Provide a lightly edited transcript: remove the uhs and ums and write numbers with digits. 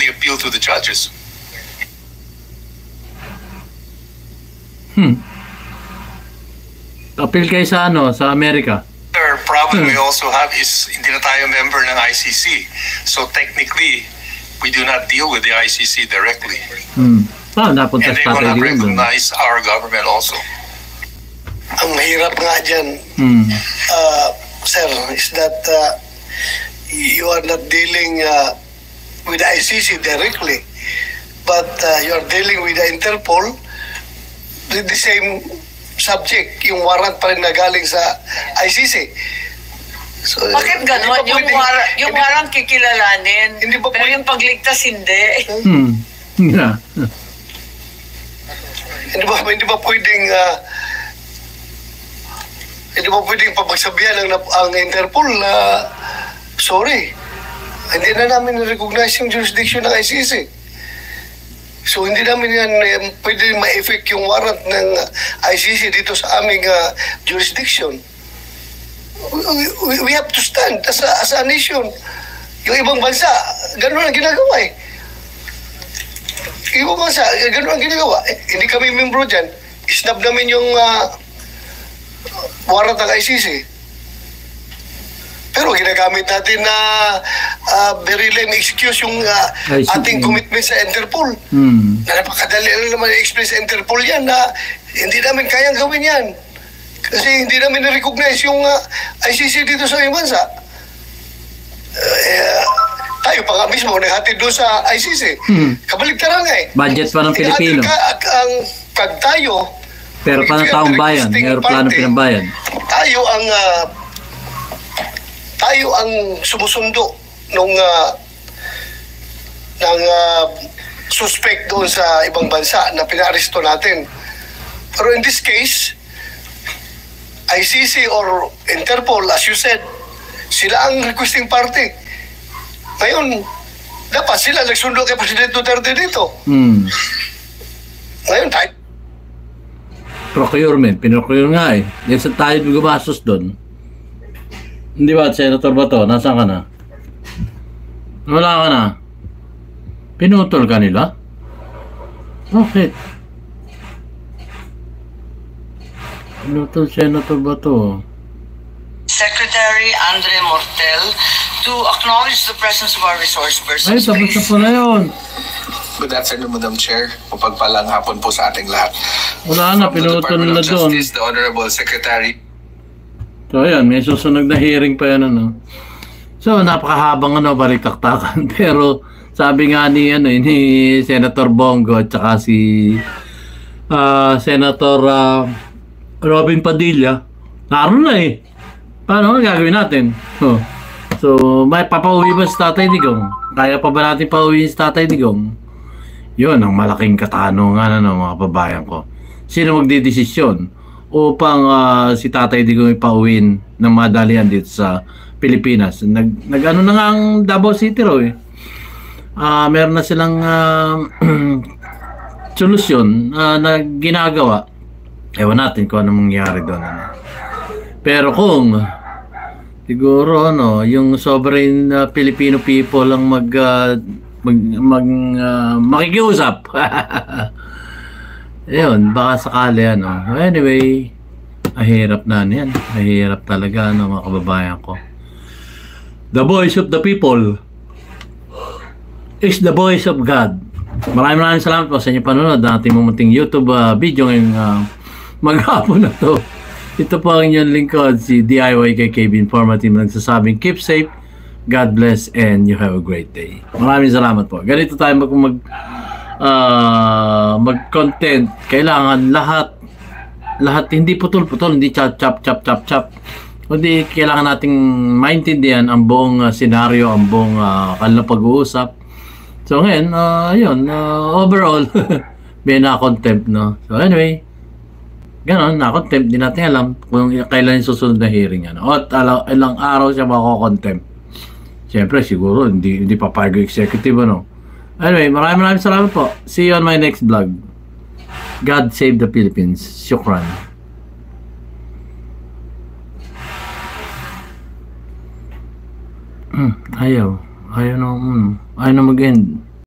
only appeal to the judges. Appeal kayo sa ano, sa Amerika? Another problem we also have is hindi na tayo member ng ICC. So technically, we do not deal with the ICC directly. Napunta And they sa will not tatay doon. recognize our government also. Ang mahirap nga dyan, sir, is that you are not dealing with the ICC directly, but you are dealing with the Interpol with the same subject, yung warrant pa rin na galing sa ICC. So, Bakit gano'n? Yung warrant kikilalanin, pero yung pagligtas hindi. Yeah. Hindi ba pwedeng pagsabihan ang Interpol na sorry, hindi na namin recognize yung jurisdiction ng ICC. So hindi namin yan pwede ma-effect yung warrant ng ICC dito sa aming jurisdiction. We have to stand as a nation. Yung ibang bansa, gano'n ang ginagawa eh. Ibang bansa, gano'n ang ginagawa. Hindi kami membro dyan. Isnab namin yung warrant ng ICC. Pero ginagamit natin na very lame excuse yung ating commitment sa Interpol. Na napakadali lang naman i-explain sa Interpol yan na hindi namin kayang gawin yan. Kasi hindi namin na-recognize yung ICC dito sa aming bansa. Tayo pa nga mismo naghatid doon sa ICC. Kabaligtaran nga eh. Budget pa ng Pilipino. Pag tayo, pero pa ng taong bayan, aeroplano pinambayan. Tayo ang sumusundo ng suspect doon sa ibang bansa na pinaaresto natin. Pero in this case, ICC or Interpol, as you said, sila ang requesting party. Ngayon, dapat sila nagsundo kay President Duterte dito. Ngayon, tayo. Procurement, pinocure nga eh. Yan sa tayo gumastos doon. Hindi ba, Senator Bato? Nasaan ka na? Wala ka na. Pinutol ka nila? Bakit? Pinutol Senator Bato. Secretary Andre Mortel to acknowledge the presence of our resource person. Ay, tapos na po na yun. Good afternoon, Madam Chair. Mapagpalang hapon po sa ating lahat. Wala na, pinutol na doon. Justice, the Honorable Secretary. So, ayan, may susunod na hearing pa yan, ano. So, napakahabang, balik-taktakan. Pero, sabi nga ni Senator Bongo at saka si Senator Robin Padilla, naroon na eh. Paano ang gagawin natin? So, may papauwi ba si Tatay Digong? Kaya pa ba natin pauwi si Tatay Digong? Yun, ang malaking katanungan, mga kababayan ko. Sino magdidesisyon upang si Tatay Digong ipauwiin ng madalian dito sa Pilipinas? Nag-ano na nga ang Davao City raw eh. Meron na silang solusyon na ginagawa. Ewan natin kung ano mangyari doon. Pero kung siguro yung sovereign Filipino people lang makikiusap. Ayun, baka sakali Anyway, mahirap na yan. Mahirap talaga mga kababayan ko. The voice of the people is the voice of God. Maraming salamat po sa inyong panonood ng ating mumunting YouTube video ngayong maghapon na to. Ito po ang inyong lingkod, si DIYKKB Informative, nagsasabing keep safe, God bless, and you have a great day. Maraming salamat po. Ganito tayo mag-content. Kailangan lahat hindi putol-putol, hindi chop. Kundi kailangan nating maintindihan ang buong senaryo, ang buong kanilang pag-uusap. So ngayon, overall, may na-contempt, So anyway, ganon, na-contempt. Di natin alam kung kailan yung susunod na hearing. At ilang araw siya mako-contempt. Siyempre, siguro, hindi papayag yung executive, Anyway, maraming salamat po. See you on my next vlog. God save the Philippines. Shukran. Ayaw na mag-end.